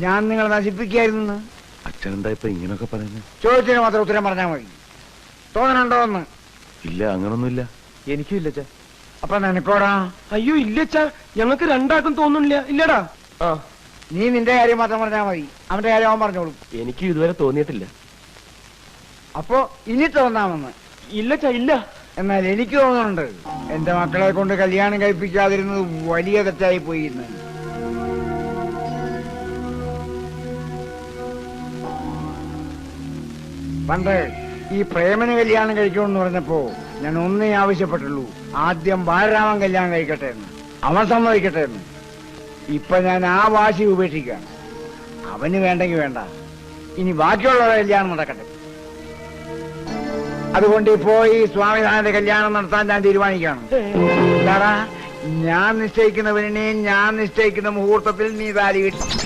ഞാൻ നിങ്ങളെ നശിപ്പിക്കായിരുന്നു. അച്ഛനെന്താ ഇപ്പൊ ഇങ്ങനൊക്കെ പറയുന്നത്? ചോദിച്ചതിന് മാത്രം ഉത്തരം പറഞ്ഞാൽ മതി. തോന്നണുണ്ടോ എന്ന്? ഇല്ല, അങ്ങനൊന്നുമില്ല. എനിക്കും ഇല്ലച്ചാ. അപ്പൊ നിനക്കോടാ? അയ്യോ ഇല്ലച്ചാ, ഞങ്ങൾക്ക് രണ്ടാൾക്കും തോന്നുന്നില്ല. ഇല്ലടാ. ആ, നീ നിന്റെ കാര്യം മാത്രം പറഞ്ഞാൽ മതി, അവന്റെ കാര്യം അവൻ പറഞ്ഞോളും. എനിക്ക് ഇതുവരെ തോന്നിയിട്ടില്ല. അപ്പൊ ഇനി തോന്നാമെന്ന്? ഇല്ലച്ചാ, ഇല്ല. എന്നാൽ എനിക്ക് തോന്നുന്നുണ്ട് എന്റെ മക്കളെ കൊണ്ട് കല്യാണം കഴിപ്പിക്കാതിരുന്നത് വലിയ തെറ്റായി പോയി എന്ന്. പണ്ട് ഈ പ്രേമന് കല്യാണം കഴിക്കണമെന്ന് പറഞ്ഞപ്പോ ഞാൻ ഒന്നേ ആവശ്യപ്പെട്ടുള്ളൂ, ആദ്യം ബാലരാമൻ കല്യാണം കഴിക്കട്ടെ എന്ന്, അവൻ സമ്മതിക്കട്ടെ എന്ന്. ഇപ്പൊ ഞാൻ ആ വാശി ഉപേക്ഷിക്കുകയാണ്. അവന് വേണ്ടെങ്കിൽ വേണ്ട, ഇനി ബാക്കിയുള്ളവരുടെ കല്യാണം നടക്കട്ടെ. അതുകൊണ്ട് ഇപ്പോ ഈ സ്വാമിനാഥന്റെ കല്യാണം നടത്താൻ ഞാൻ തീരുമാനിക്കുകയാണ്. എന്താടാ, ഞാൻ നിശ്ചയിക്കുന്ന പെണ്ണിനെയും ഞാൻ നിശ്ചയിക്കുന്ന മുഹൂർത്തത്തിൽ നീ താലി കെട്ടി.